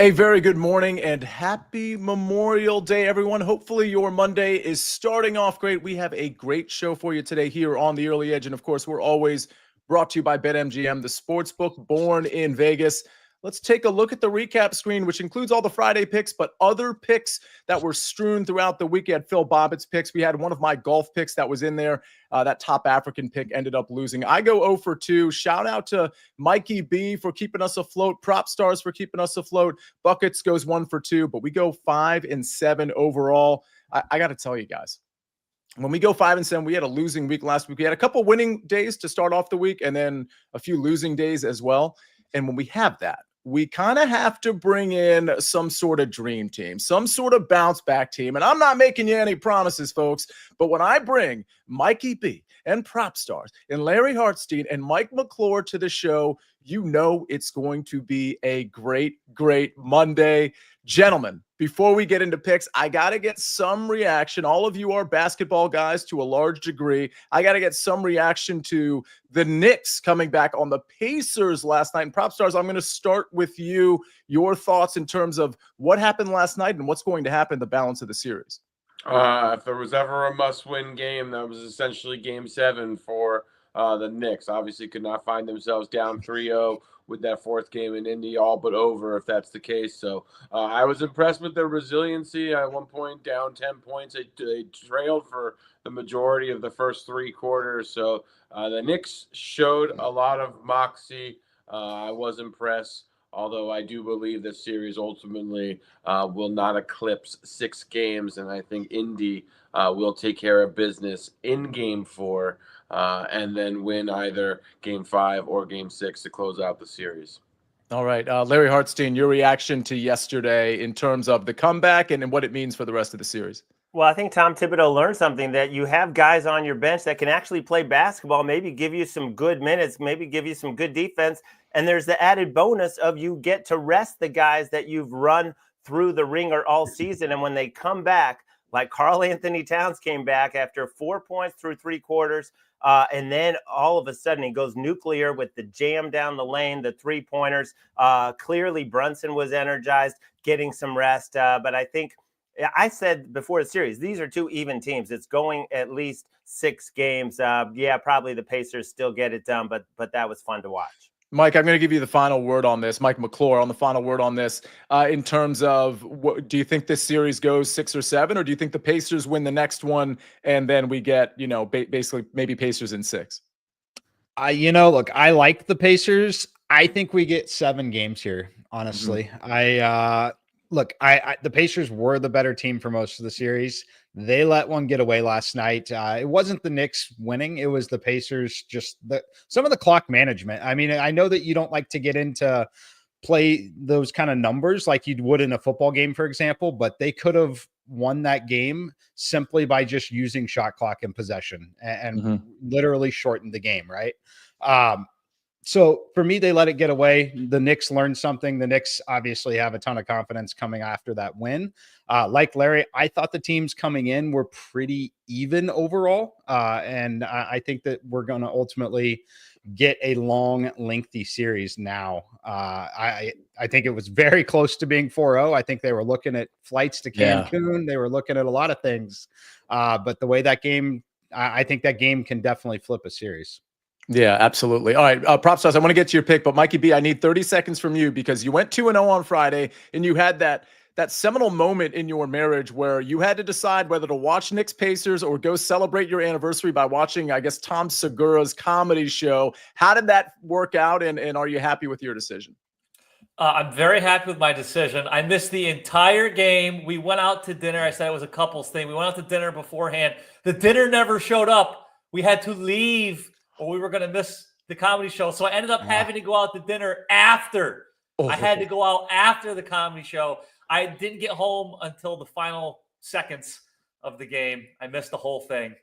A very good morning and happy Memorial Day, everyone. Hopefully your Monday is starting off great. We have a great show for you today here on The Early Edge. And of course, we're always brought to you by BetMGM, the sports book born in Vegas. Let's take a look at the recap screen, which includes all the Friday picks, but other picks that were strewn throughout the week. We had Phil Bobbitt's picks. We had one of my golf picks that was in there. That top African pick ended up losing. I go 0 for 2. Shout out to Mikey B for keeping us afloat. PropStarz for keeping us afloat. Buckets goes 1 for 2, but we go 5 and 7 overall. I got to tell you guys, when we go 5 and 7, we had a losing week last week. We had a couple winning days to start off the week and then a few losing days as well. And when we have that, we kind of have to bring in some sort of dream team, some sort of bounce back team. And I'm not making you any promises, folks, but when I bring Mikey B and PropStarz and Larry Hartstein and Mike McClure to the show, you know it's going to be a great, great Monday. Gentlemen, before we get into picks, I got to get some reaction. All of you are basketball guys to a large degree. I got to get some reaction to the Knicks coming back on the Pacers last night. And PropStarz, I'm going to start with you. Your thoughts in terms of what happened last night and what's going to happen the balance of the series. If there was ever a must-win game, that was essentially Game 7 for the Knicks. Obviously could not find themselves down 3-0 with that fourth game in Indy, all but over if that's the case. So I was impressed with their resiliency. At one point, down 10 points. They trailed for the majority of the first 3 quarters. So the Knicks showed a lot of moxie. I was impressed, although I do believe this series ultimately will not eclipse 6 games. And I think Indy will take care of business in Game 4. And then win either Game 5 or Game 6 to close out the series. All right. Larry Hartstein, your reaction to yesterday in terms of the comeback and what it means for the rest of the series. Well, I think Tom Thibodeau learned something, that you have guys on your bench that can actually play basketball, maybe give you some good minutes, maybe give you some good defense. And there's the added bonus of you get to rest the guys that you've run through the ringer all season. And when they come back, like Karl Anthony Towns came back after 4 points through 3 quarters, and then all of a sudden he goes nuclear with the jam down the lane, the 3-pointers. Clearly Brunson was energized, getting some rest. But I think I said before the series, these are 2 even teams. It's going at least 6 games. Yeah, probably the Pacers still get it done, but that was fun to watch. Mike, I'm going to give you the final word on this. Mike McClure on the final word on this in terms of do you think this series goes 6 or 7, or do you think the Pacers win the next one and then we get, basically maybe Pacers in 6? Look, I like the Pacers. I think we get 7 games here, honestly. Mm-hmm. The Pacers were the better team for most of the series. They let one get away last night. It wasn't the Knicks winning. It was the Pacers, just some of the clock management. I mean, I know that you don't like to get into play those kind of numbers like you would in a football game, for example, but they could have won that game simply by just using shot clock and possession and literally shortened the game, right? So for me, they let it get away. The Knicks learned something. The Knicks obviously have a ton of confidence coming after that win. Like Larry, I thought the teams coming in were pretty even overall. And I think that we're going to ultimately get a long, lengthy series now. I think it was very close to being 4-0. I think they were looking at flights to Cancun. They were looking at a lot of things. But the way that game, I think that game can definitely flip a series. Yeah, absolutely. All right, PropStarz, I want to get to your pick, but Mikey B, I need 30 seconds from you because you went 2-0 on Friday, and you had that seminal moment in your marriage where you had to decide whether to watch Knicks Pacers or go celebrate your anniversary by watching, I guess, Tom Segura's comedy show. How did that work out, and are you happy with your decision? I'm very happy with my decision. I missed the entire game. We went out to dinner. I said it was a couples thing. We went out to dinner beforehand. The dinner never showed up. We had to leave, or we were going to miss the comedy show. So I ended up having to go out to dinner after. I had to go out after the comedy show. I didn't get home until the final seconds of the game. I missed the whole thing.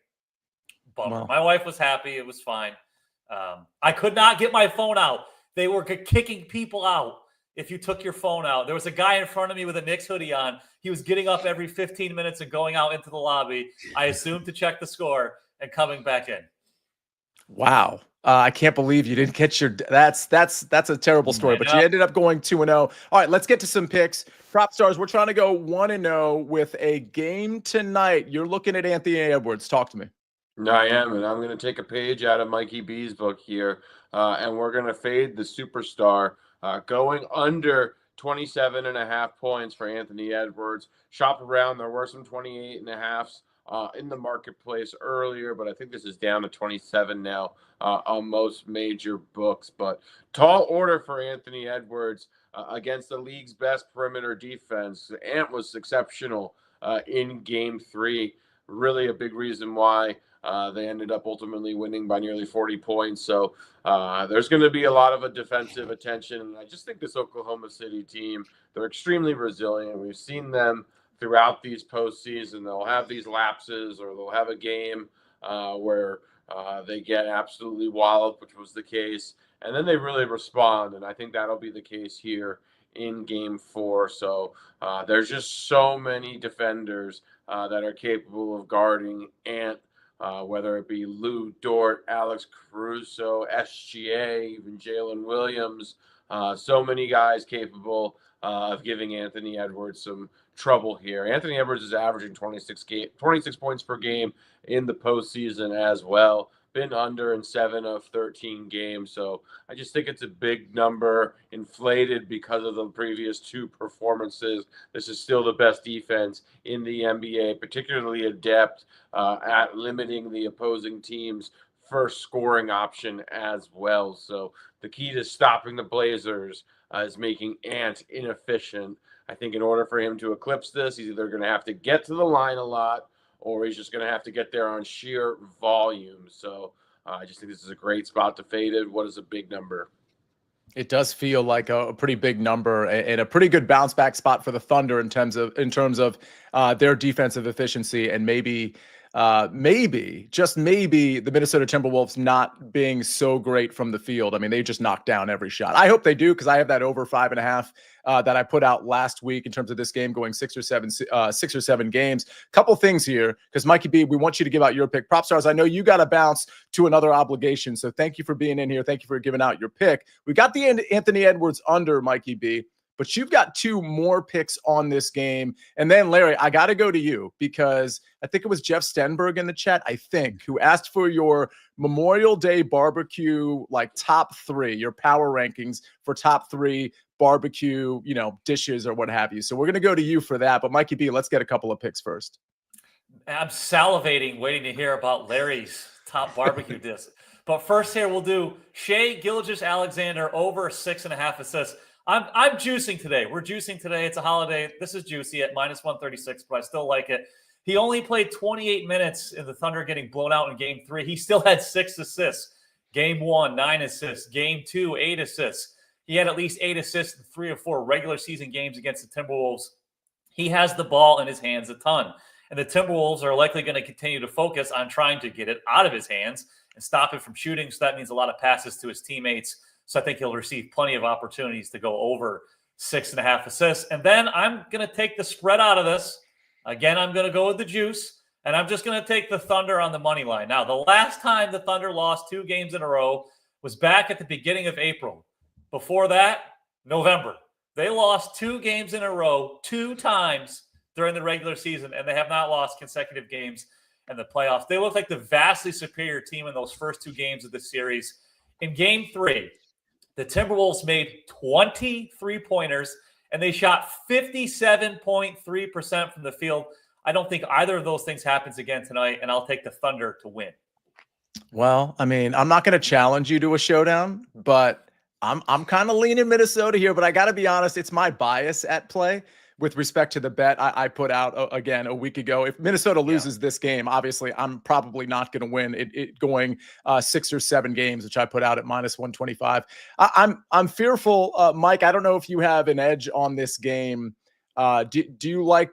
Bummer. Wow. My wife was happy. It was fine. I could not get my phone out. They were kicking people out if you took your phone out. There was a guy in front of me with a Knicks hoodie on. He was getting up every 15 minutes and going out into the lobby, I assumed to check the score, and coming back in. Wow. I can't believe you didn't get your. That's a terrible story. But you ended up going 2-0. All right, let's get to some picks. PropStarz, we're trying to go 1-0 with a game tonight. You're looking at Anthony Edwards. Talk to me. I am, and I'm going to take a page out of Mikey B's book here, and we're going to fade the superstar, going under 27.5 points for Anthony Edwards. Shop around. There were some 28.5s in the marketplace earlier, but I think this is down to 27 now on most major books. But tall order for Anthony Edwards against the league's best perimeter defense. Ant was exceptional in Game 3. Really a big reason why they ended up ultimately winning by nearly 40 points. So there's going to be a lot of a defensive attention. And I just think this Oklahoma City team, they're extremely resilient. We've seen them throughout these postseason. They'll have these lapses, or they'll have a game where they get absolutely walloped, which was the case. And then they really respond. And I think that'll be the case here in Game 4. So there's just so many defenders that are capable of guarding Ant, whether it be Lou Dort, Alex Caruso, SGA, even Jalen Williams. So many guys capable of giving Anthony Edwards some trouble here. Anthony Edwards is averaging 26 points per game in the postseason as well. Been under in 7 of 13 games. So I just think it's a big number, inflated because of the previous 2 performances. This is still the best defense in the NBA, particularly adept at limiting the opposing team's first scoring option as well. So the key to stopping the Blazers is making Ant inefficient. I think in order for him to eclipse this, he's either going to have to get to the line a lot, or he's just going to have to get there on sheer volume. So I just think this is a great spot to fade it. What is a big number? It does feel like a pretty big number and a pretty good bounce back spot for the Thunder in terms of their defensive efficiency, and maybe just maybe the Minnesota Timberwolves not being so great from the field. I mean, they just knock down every shot. I hope they do, because I have that over 5.5 that I put out last week in terms of this game going 6 or 7 games. Couple things here, because Mikey B, we want you to give out your pick. PropStarz, I know you got to bounce to another obligation, so thank you for being in here. Thank you for giving out your pick. We got the Anthony Edwards under, Mikey B, but you've got 2 more picks on this game. And then, Larry, I got to go to you, because I think it was Jeff Stenberg in the chat, who asked for your Memorial Day barbecue, like top 3, your power rankings for top 3 barbecue, dishes or what have you. So we're going to go to you for that. But Mikey B, let's get a couple of picks first. I'm salivating, waiting to hear about Larry's top barbecue dish. But first here, we'll do Shai Gilgeous-Alexander over 6.5 assists. I'm juicing today. We're juicing today. It's a holiday. This is juicy at -136, but I still like it. He only played 28 minutes in the Thunder getting blown out in Game 3. He still had 6 assists. Game 1, 9 assists. Game 2, 8 assists. He had at least 8 assists in 3 or 4 regular season games against the Timberwolves. He has the ball in his hands a ton. And the Timberwolves are likely going to continue to focus on trying to get it out of his hands and stop him from shooting. So that means a lot of passes to his teammates. So I think he'll receive plenty of opportunities to go over 6.5 assists. And then I'm going to take the spread out of this. Again, I'm going to go with the juice, and I'm just going to take the Thunder on the money line. Now, the last time the Thunder lost 2 games in a row was back at the beginning of April. Before that, November. They lost 2 games in a row 2 times during the regular season, and they have not lost consecutive games in the playoffs. They look like the vastly superior team in those first 2 games of the series. In Game 3, the Timberwolves made 20 3-pointers, and they shot 57.3% from the field. I don't think either of those things happens again tonight, and I'll take the Thunder to win. Well, I mean, I'm not going to challenge you to a showdown, but I'm kind of leaning Minnesota here. But I got to be honest, it's my bias at play with respect to the bet I put out again a week ago. If Minnesota loses this game, obviously I'm probably not going to win it going 6 or 7 games, which I put out at -125. I'm fearful, Mike. I don't know if you have an edge on this game. Do you like,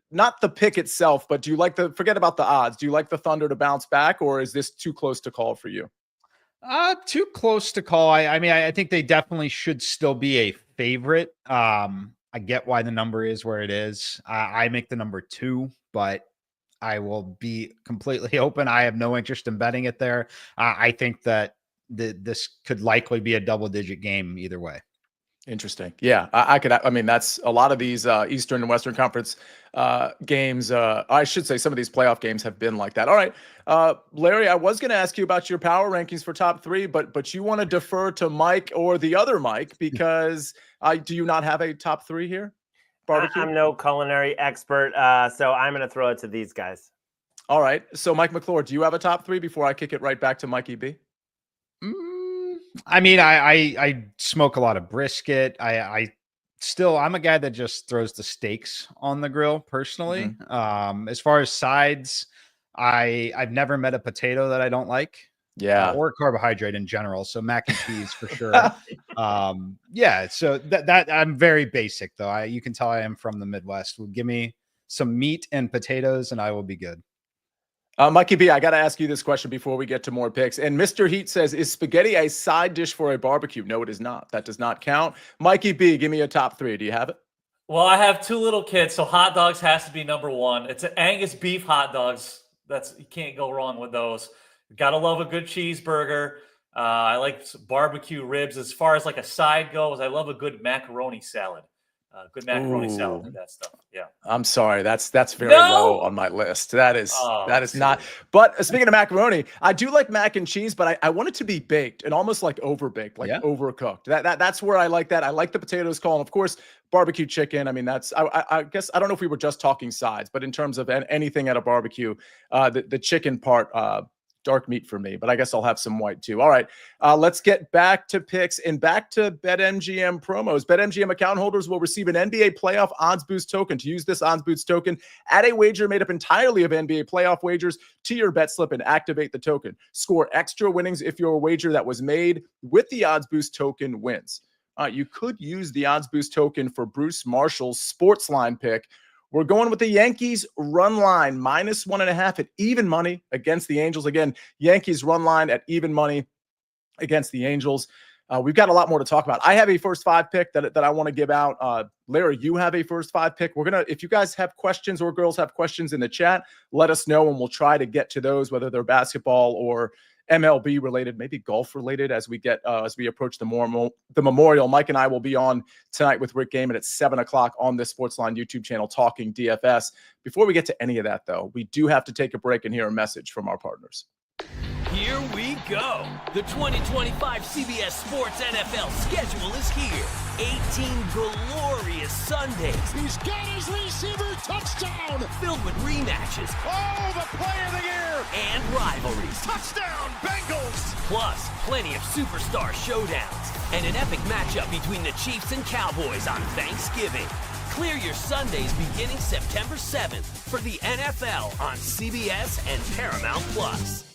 not the pick itself, but do you like forget about the odds? Do you like the Thunder to bounce back, or is this too close to call for you? Too close to call. I mean, I think they definitely should still be a favorite. I get why the number is where it is. I make the number 2, but I will be completely open. I have no interest in betting it there. I think that this could likely be a double-digit game either way. Interesting. Yeah, I mean, that's a lot of these Eastern and Western Conference games. I should say some of these playoff games have been like that. All right, Larry, I was going to ask you about your power rankings for top three, but you want to defer to Mike or the other Mike because do you not have a top three here? Barbecue? I'm no culinary expert, so I'm going to throw it to these guys. All right. So, Mike McClure, do you have a top three before I kick it right back to Mikey B? I mean, I smoke a lot of brisket. I'm a guy that just throws the steaks on the grill personally. As far as sides, I've never met a potato that I don't like. Yeah. Or carbohydrate in general. So mac and cheese for sure. Yeah. So that I'm very basic though. You can tell I am from the Midwest. Give me some meat and potatoes and I will be good. Mikey B, I got to ask you this question before we get to more picks. And Mr. Heat says, is spaghetti a side dish for a barbecue? No, it is not. That does not count. Mikey B, give me a top three. Do you have it? Well, I have two little kids, so hot dogs has to be number one. It's an Angus beef hot dogs. You can't go wrong with those. Gotta love a good cheeseburger. I like barbecue ribs. As far as like a side goes, I love a good macaroni salad. Good macaroni salad and that stuff. Yeah. I'm sorry. That's very low on my list. That is not. But speaking of macaroni, I do like mac and cheese, but I want it to be baked and almost like overbaked, like overcooked. That's where I like that. I like the potatoes call, and of course, barbecue chicken. I mean, I guess I don't know if we were just talking sides, but in terms of anything at a barbecue, the chicken part, dark meat for me, but I guess I'll have some white too. All right, let's get back to picks and back to BetMGM promos. BetMGM account holders will receive an NBA playoff odds boost token. To use this odds boost token, add a wager made up entirely of NBA playoff wagers to your bet slip and activate the token. Score extra winnings if your wager that was made with the odds boost token wins. You could use the odds boost token for Bruce Marshall's SportsLine pick. We're going with the Yankees run line, -1.5 at even money against the Angels. Again, Yankees run line at even money against the Angels. We've got a lot more to talk about. I have a first five pick that I want to give out. Larry, you have a first five pick. If you guys have questions or girls have questions in the chat, let us know and we'll try to get to those, whether they're basketball or MLB related, maybe golf related as we approach the Memorial. Mike and I will be on tonight with Rick Gaiman at 7:00 on the SportsLine YouTube channel talking DFS. Before we get to any of that, though, we do have to take a break and hear a message from our partners. Here we go. The 2025 CBS Sports NFL schedule is here. 18 glorious Sundays. He's got his receiver touchdown. Filled with rematches. Oh, the play of the year. And rivalries. Touchdown, Bengals. Plus, plenty of superstar showdowns. And an epic matchup between the Chiefs and Cowboys on Thanksgiving. Clear your Sundays beginning September 7th for the NFL on CBS and Paramount Plus.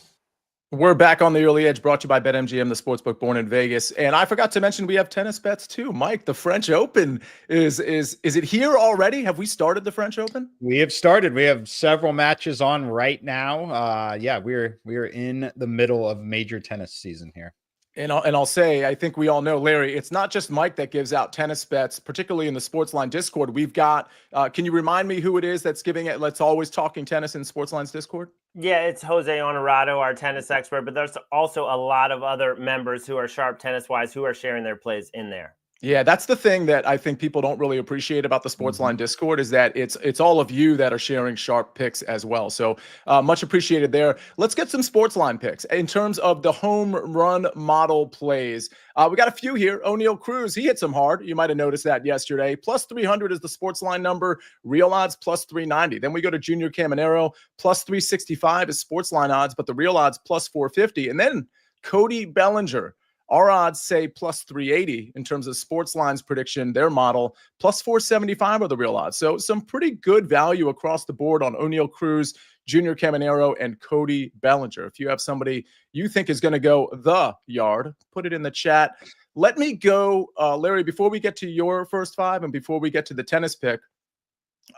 We're back on the early edge, brought to you by BetMGM, the sportsbook born in Vegas. And I forgot to mention we have tennis bets too. Mike, the French Open is it here already? Have we started the French Open? We have started. We have several matches on right now. We're in the middle of major tennis season here. And I'll say, I think we all know, Larry, it's not just Mike that gives out tennis bets, particularly in the SportsLine Discord. We've got, can you remind me who it is that's giving it? Let's always talking tennis in SportsLine's Discord. Yeah, it's Jose Honorado, our tennis expert, but there's also a lot of other members who are sharp tennis-wise who are sharing their plays in there. Yeah, that's the thing that I think people don't really appreciate about the SportsLine Discord is that it's all of you that are sharing sharp picks as well. So much appreciated there. Let's get some SportsLine picks. In terms of the home run model plays, we got a few here. O'Neal Cruz, he hit some hard. You might have noticed that yesterday. Plus 300 is the SportsLine number. Real odds plus 390. Then we go to Junior Caminero. Plus 365 is SportsLine odds, but the real odds plus 450. And then Cody Bellinger. Our odds say plus 380 in terms of SportsLine's prediction, their model, plus 475 are the real odds. So some pretty good value across the board on O'Neal Cruz, Junior Caminero, and Cody Bellinger. If you have somebody you think is going to go the yard, put it in the chat. Let me go, Larry, before we get to your first five and before we get to the tennis pick,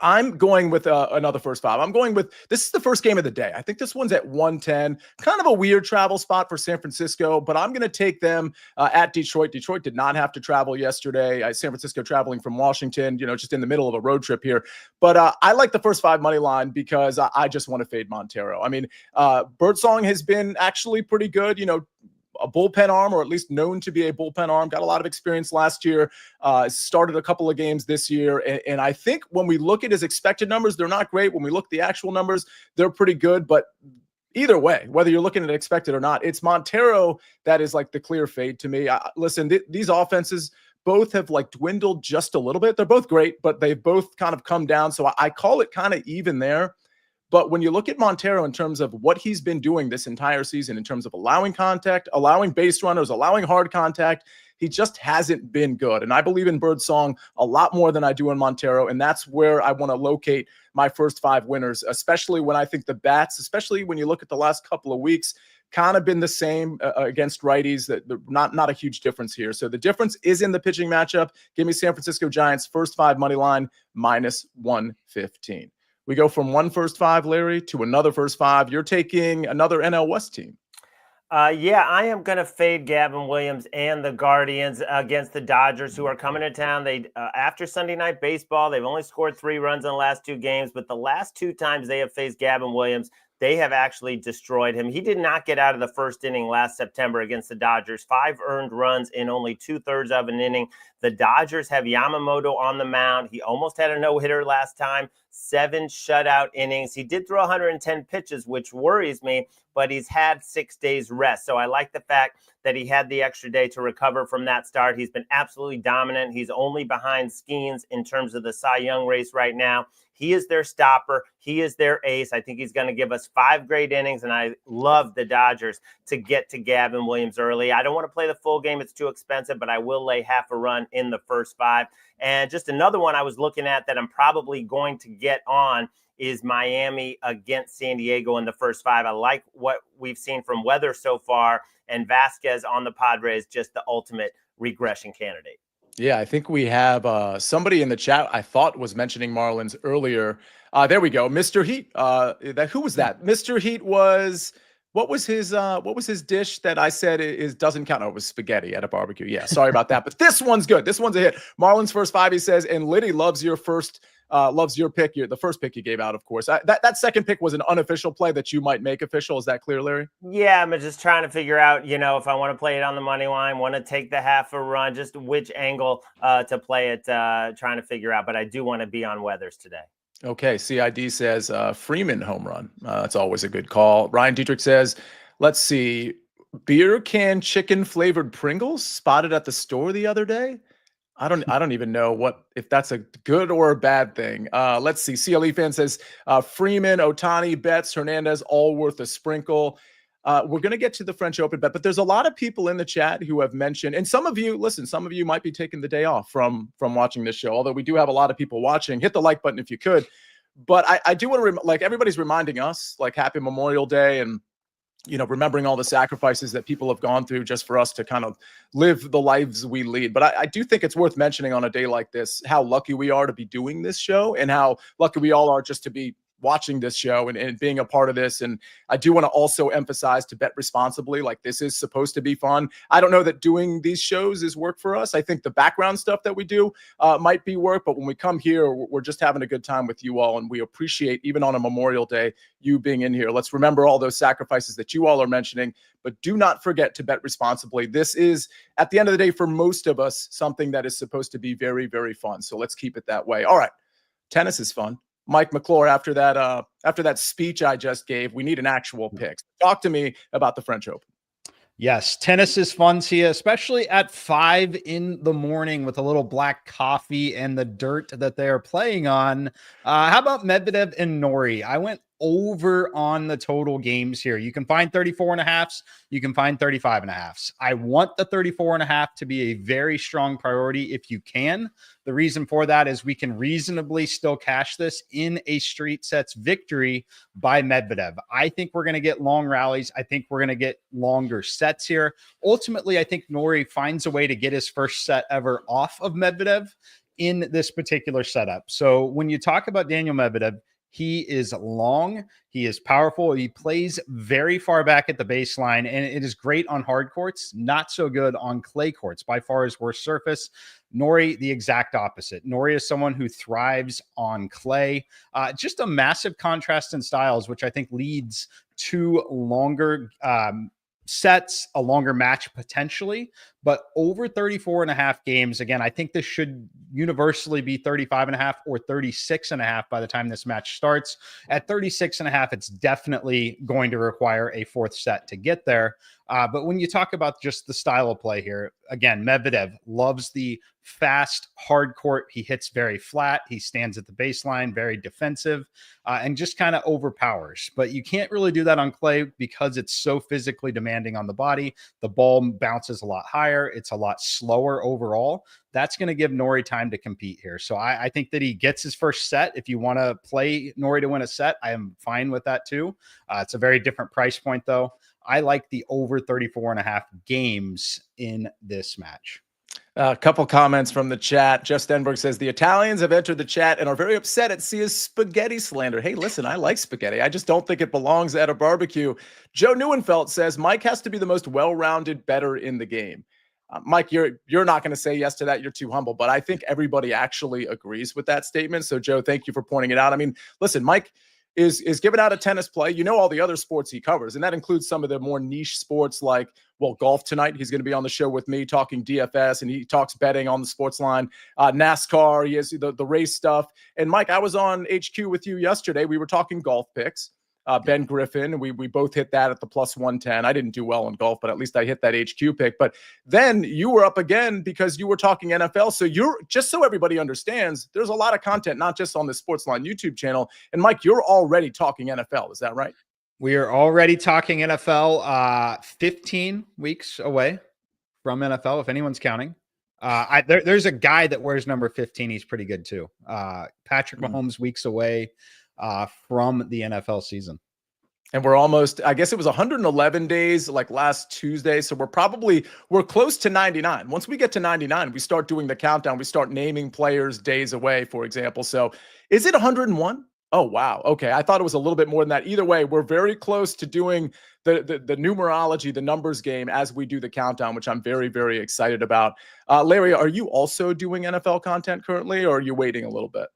I'm going with another first five. This is the first game of the day. I think this one's at 110. Kind of a weird travel spot for San Francisco, but I'm going to take them at Detroit. Detroit did not have to travel yesterday. San Francisco traveling from Washington, just in the middle of a road trip here. But I like the first five money line because I just want to fade Montero. I mean, Birdsong has been actually pretty good, a bullpen arm, or at least known to be a bullpen arm. Got a lot of experience last year. Started a couple of games this year. And I think when we look at his expected numbers, they're not great. When we look at the actual numbers, they're pretty good. But either way, whether you're looking at expected or not, it's Montero that is like the clear fade to me. Listen, these offenses both have like dwindled just a little bit. They're both great, but they've both kind of come down. So I call it kind of even there. But when you look at Montero in terms of what he's been doing this entire season, in terms of allowing contact, allowing base runners, allowing hard contact, he just hasn't been good. And I believe in Birdsong a lot more than I do in Montero. And that's where I want to locate my first 5 winners, especially when I think the bats, especially when you look at the last couple of weeks, kind of been the same against righties. That not a huge difference here. So the difference is in the pitching matchup. Give me San Francisco Giants first 5 money line -115. We go from one first 5, Larry, to another first 5. You're taking another NL West team. Yeah, I am going to fade Gavin Williams and the Guardians against the Dodgers, who are coming to town. They after Sunday Night Baseball, they've only scored 3 runs in the last 2 games, but the last 2 times they have faced Gavin Williams, they have actually destroyed him. He did not get out of the first inning last September against the Dodgers. 5 earned runs in only 2/3 of an inning. The Dodgers have Yamamoto on the mound. He almost had a no-hitter last time, 7 shutout innings. He did throw 110 pitches, which worries me, but he's had 6 days rest. So I like the fact that he had the extra day to recover from that start. He's been absolutely dominant. He's only behind Skeens in terms of the Cy Young race right now. He is their stopper. He is their ace. I think he's going to give us 5 great innings, and I love the Dodgers to get to Gavin Williams early. I don't want to play the full game. It's too expensive, but I will lay half a run in the first 5. And just another one I was looking at that I'm probably going to get on is Miami against San Diego in the first 5. I like what we've seen from Weather so far, and Vasquez on the Padres, just the ultimate regression candidate. Yeah, I think we have somebody in the chat I thought was mentioning Marlins earlier. There we go. Mr. Heat. Who was that? Mr. Heat was what was his dish that I said doesn't count? Oh, it was spaghetti at a barbecue. Yeah, sorry about that. But this one's good. This one's a hit. Marlins first 5, he says, and Liddy loves your pick. The first pick you gave out, of course. That second pick was an unofficial play that you might make official. Is that clear, Larry? Yeah, I'm just trying to figure out, if I want to play it on the money line, want to take the half a run, just which angle to play it, trying to figure out. But I do want to be on Weathers today. Okay, CID says Freeman home run. That's always a good call. Ryan Dietrich says, let's see, beer can chicken flavored Pringles spotted at the store the other day. I don't even know if that's a good or a bad thing. Let's see. CLE fan says Freeman, Otani, Betts, Hernandez, all worth a sprinkle. We're going to get to the French Open bet, but there's a lot of people in the chat who have mentioned, and some of you might be taking the day off from watching this show, although we do have a lot of people watching. Hit the like button if you could. But I do want to, everybody's reminding us, happy Memorial Day, and remembering all the sacrifices that people have gone through just for us to kind of live the lives we lead. But I do think it's worth mentioning on a day like this, how lucky we are to be doing this show, and how lucky we all are just to be watching this show and being a part of this. And I do want to also emphasize to bet responsibly. This is supposed to be fun. I don't know that doing these shows is work for us. I think the background stuff that we do might be work, but when we come here, we're just having a good time with you all. And we appreciate, even on a Memorial Day, you being in here. Let's remember all those sacrifices that you all are mentioning, but do not forget to bet responsibly. This is, at the end of the day, for most of us, something that is supposed to be very, very fun. So let's keep it that way. All right. Tennis is fun. Mike McClure, after that speech I just gave, we need an actual pick. Talk to me about the French Open. Yes, tennis is fun, Sia, especially at 5 in the morning with a little black coffee and the dirt that they are playing on. How about Medvedev and Norrie? I went over on the total games here. You can find 34.5s. You can find 35.5s. I want the 34.5 to be a very strong priority if you can. The reason for that is we can reasonably still cash this in a straight sets victory by Medvedev. I think we're going to get long rallies. I think we're going to get longer sets here. Ultimately, I think Norrie finds a way to get his first set ever off of Medvedev in this particular setup. So when you talk about Daniel Medvedev, he is long, he is powerful, he plays very far back at the baseline, and it is great on hard courts, not so good on clay courts, by far his worst surface. Norrie, the exact opposite. Norrie is someone who thrives on clay. Just a massive contrast in styles, which I think leads to longer sets, a longer match potentially, but over 34.5 games. Again, I think this should universally be 35.5 or 36.5 by the time this match starts. At 36.5, it's definitely going to require a fourth set to get there. But when you talk about just the style of play here, again, Medvedev loves the fast, hard court. He hits very flat. He stands at the baseline, very defensive, and just kind of overpowers. But you can't really do that on clay because it's so physically demanding on the body. The ball bounces a lot higher. It's a lot slower overall. That's going to give Norrie time to compete here. So I think that he gets his first set. If you want to play Norrie to win a set, I am fine with that too. It's a very different price point though. I like the over 34.5 games in this match. A couple comments from the chat. Jeff Stenberg says the Italians have entered the chat and are very upset at Sia's spaghetti slander. Hey, listen, I like spaghetti. I just don't think it belongs at a barbecue. Joe Neuenfeld says Mike has to be the most well-rounded bettor in the game. Mike, you're not going to say yes to that. You're too humble, but I think everybody actually agrees with that statement. So, Joe, thank you for pointing it out. I mean, listen, Mike is giving out a tennis play. You know all the other sports he covers, and that includes some of the more niche sports like, well, golf tonight. He's going to be on the show with me talking DFS, and he talks betting on the SportsLine. NASCAR, he has the race stuff. And, Mike, I was on HQ with you yesterday. We were talking golf picks. Ben Griffin, we both hit that at the plus 110. I didn't do well in golf, but at least I hit that HQ pick. But then you were up again because you were talking NFL. So you're, just so everybody understands, there's a lot of content, not just on the SportsLine YouTube channel. And Mike, you're already talking NFL. Is that right? We are already talking NFL, 15 weeks away from NFL, if anyone's counting. There's a guy that wears number 15. He's pretty good too. Patrick Mahomes weeks away from the NFL season. And we're almost, I guess it was 111 days like last Tuesday. So we're close to 99. Once we get to 99, we start doing the countdown. We start naming players days away, for example. So is it 101? Oh, wow. Okay. I thought it was a little bit more than that. Either way, we're very close to doing the numerology, the numbers game as we do the countdown, which I'm very, very excited about. Larry, are you also doing NFL content currently, or are you waiting a little bit?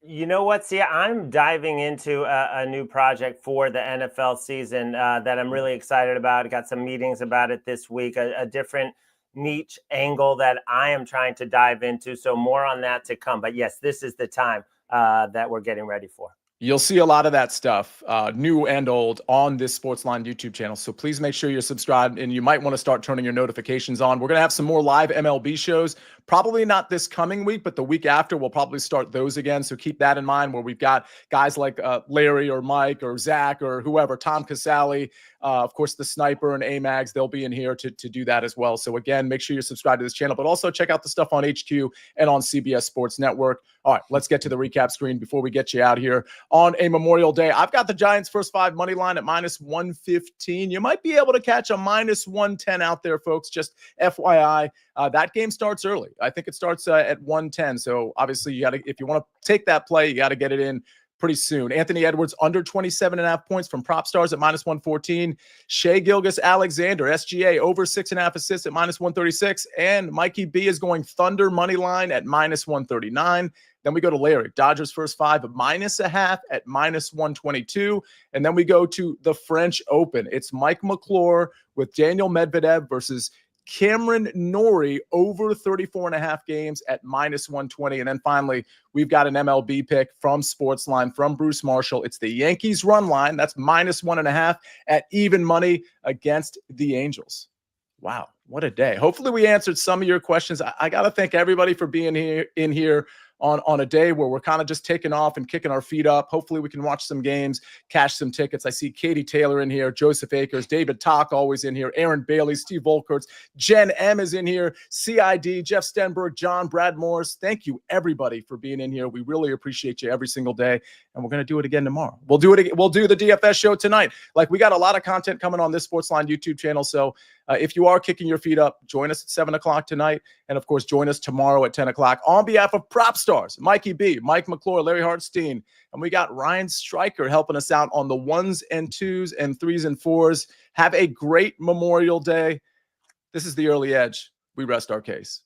You know what, Sia? I'm diving into a new project for the NFL season that I'm really excited about. I got some meetings about it this week, a different niche angle that I am trying to dive into. So more on that to come. But yes, this is the time that we're getting ready for. You'll see a lot of that stuff, new and old, on this SportsLine YouTube channel. So please make sure you're subscribed, and you might want to start turning your notifications on. We're going to have some more live MLB shows, probably not this coming week, but the week after, we'll probably start those again. So keep that in mind, where we've got guys like Larry or Mike or Zach or whoever, Tom Casale, of course, the Sniper and AMAGs, they'll be in here to do that as well. So again, make sure you're subscribed to this channel, but also check out the stuff on HQ and on CBS Sports Network. All right, let's get to the recap screen before we get you out here on a Memorial Day. I've got the Giants first 5 money line at minus 115. You might be able to catch a minus 110 out there, folks. Just FYI, that game starts early. I think it starts at 110. So obviously, you got to, if you want to take that play, you got to get it in pretty soon. Anthony Edwards under 27.5 points from PropStarz at minus 114. Shea Gilgeous-Alexander, SGA, over 6.5 assists at minus 136. And Mikey B is going Thunder money line at minus 139. Then we go to Larry, Dodgers first 5 at -0.5 at minus 122. And then we go to the French Open. It's Mike McClure with Daniel Medvedev versus Cameron Norrie over 34.5 games at minus 120. And then finally, we've got an MLB pick from SportsLine from Bruce Marshall. It's the Yankees run line. That's minus 1.5 at even money against the Angels. Wow, what a day. Hopefully we answered some of your questions. I got to thank everybody for being here on a day where we're kind of just taking off and kicking our feet up. Hopefully we can watch some games, cash some tickets. I see Katie Taylor in here, Joseph Akers, David Talk always in here, Aaron Bailey, Steve Volkerts, Jen M is in here, CID, Jeff Stenberg, John, Brad Morris. Thank you everybody for being in here. We really appreciate you every single day, and we're going to do it again tomorrow. We'll do the DFS show tonight. Like, we got a lot of content coming on this SportsLine YouTube channel, so if you are kicking your feet up, join us at 7 o'clock tonight. And, of course, join us tomorrow at 10 o'clock. On behalf of PropStarz, Mikey B, Mike McClure, Larry Hartstein, and we got Ryan Stryker helping us out on the 1s and 2s and 3s and 4s. Have a great Memorial Day. This is The Early Edge. We rest our case.